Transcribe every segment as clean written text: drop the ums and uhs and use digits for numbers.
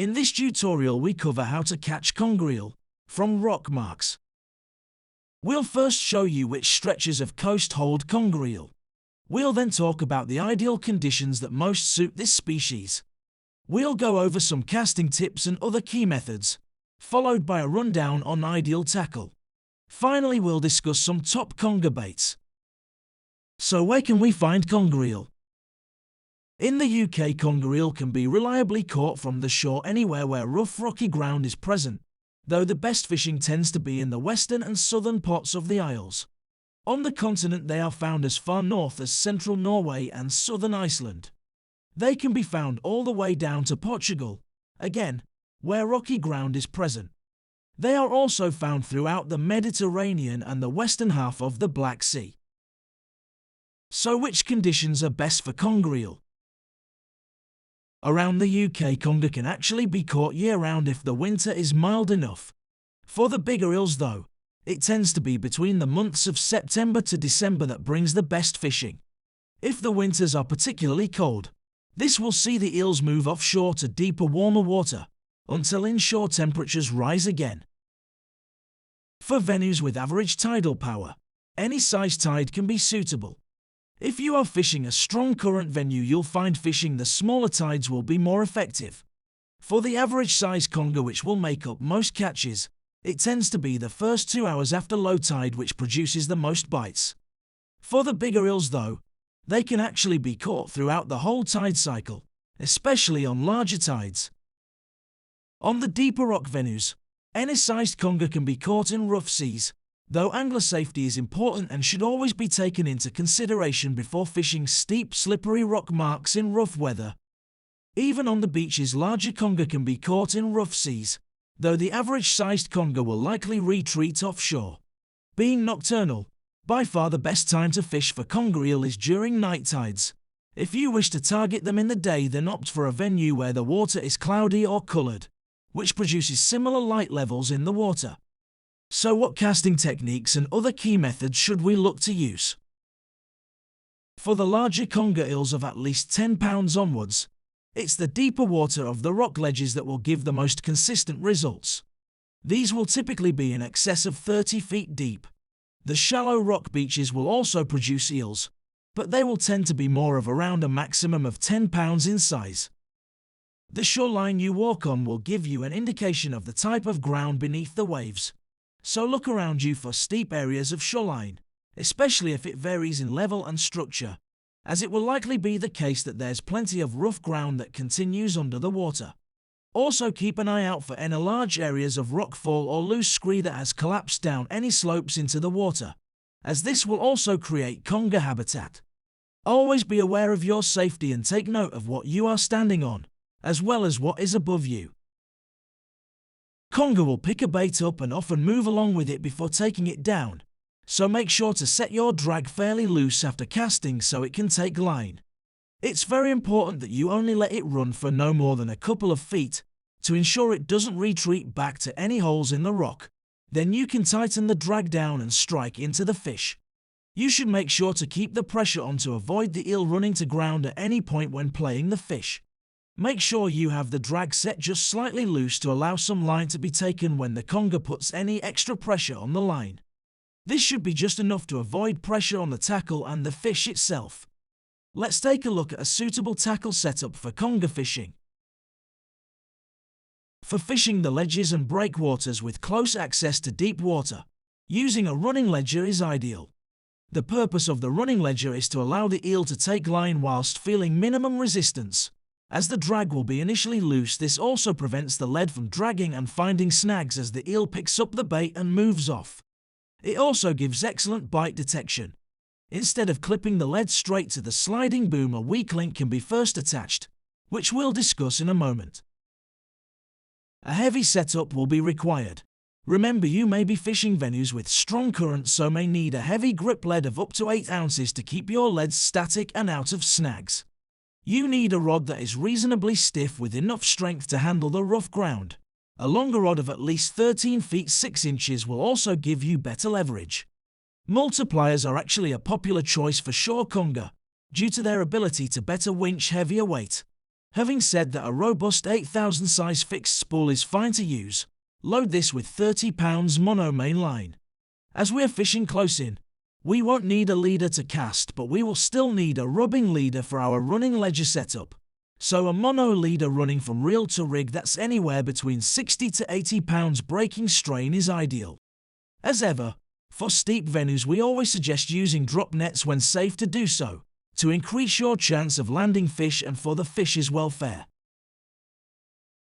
In this tutorial we cover how to catch conger eel from rock marks. We'll first show you which stretches of coast hold conger eel. We'll then talk about the ideal conditions that most suit this species. We'll go over some casting tips and other key methods, followed by a rundown on ideal tackle. Finally, we'll discuss some top conger baits. So where can we find conger eel? In the UK, conger eel can be reliably caught from the shore anywhere where rough rocky ground is present, though the best fishing tends to be in the western and southern parts of the Isles. On the continent they are found as far north as central Norway and southern Iceland. They can be found all the way down to Portugal, again, where rocky ground is present. They are also found throughout the Mediterranean and the western half of the Black Sea. So which conditions are best for conger eel? Around the UK, conger can actually be caught year-round if the winter is mild enough. For the bigger eels though, it tends to be between the months of September to December that brings the best fishing. If the winters are particularly cold, this will see the eels move offshore to deeper, warmer water, until inshore temperatures rise again. For venues with average tidal power, any size tide can be suitable. If you are fishing a strong current venue, you'll find fishing the smaller tides will be more effective. For the average size conger, which will make up most catches, it tends to be the first 2 hours after low tide which produces the most bites. For the bigger eels though, they can actually be caught throughout the whole tide cycle, especially on larger tides. On the deeper rock venues, any sized conger can be caught in rough seas, though angler safety is important and should always be taken into consideration before fishing steep, slippery rock marks in rough weather. Even on the beaches, larger conger can be caught in rough seas, though the average-sized conger will likely retreat offshore. Being nocturnal, by far the best time to fish for conger eel is during night tides. If you wish to target them in the day, then opt for a venue where the water is cloudy or coloured, which produces similar light levels in the water. So what casting techniques and other key methods should we look to use? For the larger conger eels of at least 10 pounds onwards, it's the deeper water of the rock ledges that will give the most consistent results. These will typically be in excess of 30 feet deep. The shallow rock beaches will also produce eels, but they will tend to be more of around a maximum of 10 pounds in size. The shoreline you walk on will give you an indication of the type of ground beneath the waves. So look around you for steep areas of shoreline, especially if it varies in level and structure, as it will likely be the case that there's plenty of rough ground that continues under the water. Also keep an eye out for any large areas of rockfall or loose scree that has collapsed down any slopes into the water, as this will also create conger habitat. Always be aware of your safety and take note of what you are standing on, as well as what is above you. Conger will pick a bait up and often move along with it before taking it down, so make sure to set your drag fairly loose after casting so it can take line. It's very important that you only let it run for no more than a couple of feet to ensure it doesn't retreat back to any holes in the rock. Then you can tighten the drag down and strike into the fish. You should make sure to keep the pressure on to avoid the eel running to ground at any point when playing the fish. Make sure you have the drag set just slightly loose to allow some line to be taken when the conger puts any extra pressure on the line. This should be just enough to avoid pressure on the tackle and the fish itself. Let's take a look at a suitable tackle setup for conger fishing. For fishing the ledges and breakwaters with close access to deep water, using a running ledger is ideal. The purpose of the running ledger is to allow the eel to take line whilst feeling minimum resistance. As the drag will be initially loose, this also prevents the lead from dragging and finding snags as the eel picks up the bait and moves off. It also gives excellent bite detection. Instead of clipping the lead straight to the sliding boom, a weak link can be first attached, which we'll discuss in a moment. A heavy setup will be required. Remember, you may be fishing venues with strong currents, so may need a heavy grip lead of up to 8 ounces to keep your leads static and out of snags. You need a rod that is reasonably stiff with enough strength to handle the rough ground. A longer rod of at least 13 feet 6 inches will also give you better leverage. Multipliers are actually a popular choice for shore conger, due to their ability to better winch heavier weight. Having said that, a robust 8,000 size fixed spool is fine to use. Load this with 30 pounds mono main line. As we're fishing close in, we won't need a leader to cast, but we will still need a rubbing leader for our running ledger setup. So a mono leader running from reel to rig that's anywhere between 60 to 80 pounds breaking strain is ideal. As ever, for steep venues we always suggest using drop nets when safe to do so, to increase your chance of landing fish and for the fish's welfare.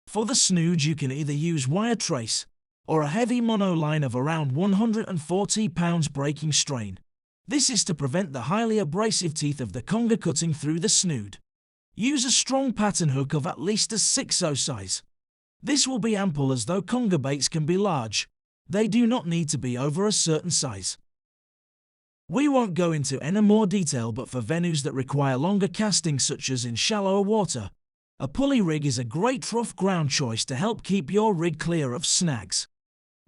For the snood you can either use wire trace, or a heavy mono line of around 140 pounds breaking strain. This is to prevent the highly abrasive teeth of the conger cutting through the snood. Use a strong pattern hook of at least a 6/0 size. This will be ample, as though conger baits can be large, they do not need to be over a certain size. We won't go into any more detail, but for venues that require longer casting, such as in shallower water, a pulley rig is a great rough ground choice to help keep your rig clear of snags.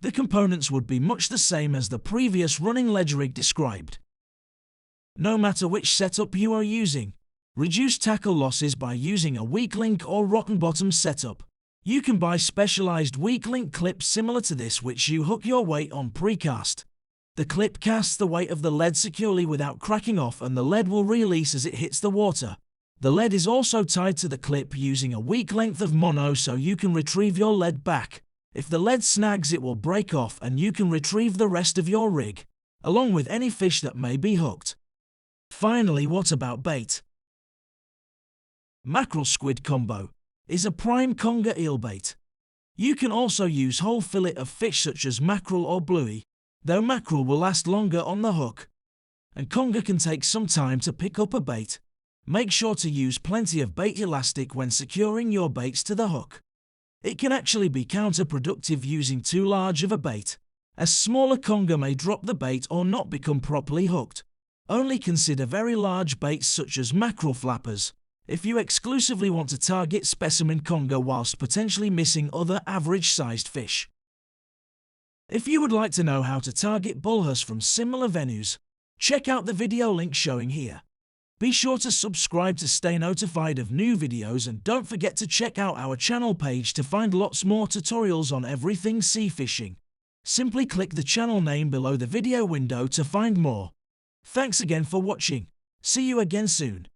The components would be much the same as the previous running ledge rig described. No matter which setup you are using, reduce tackle losses by using a weak link or rotten bottom setup. You can buy specialized weak link clips similar to this, which you hook your weight on precast. The clip casts the weight of the lead securely without cracking off, and the lead will release as it hits the water. The lead is also tied to the clip using a weak length of mono, so you can retrieve your lead back. If the lead snags, it will break off and you can retrieve the rest of your rig, along with any fish that may be hooked. Finally, what about bait? Mackerel squid combo is a prime conger eel bait. You can also use whole fillet of fish such as mackerel or bluey, though mackerel will last longer on the hook, and conger can take some time to pick up a bait. Make sure to use plenty of bait elastic when securing your baits to the hook. It can actually be counterproductive using too large of a bait, as smaller conger may drop the bait or not become properly hooked. Only consider very large baits such as mackerel flappers if you exclusively want to target specimen conger whilst potentially missing other average-sized fish. If you would like to know how to target bullheads from similar venues, check out the video link showing here. Be sure to subscribe to stay notified of new videos, and don't forget to check out our channel page to find lots more tutorials on everything sea fishing. Simply click the channel name below the video window to find more. Thanks again for watching. See you again soon.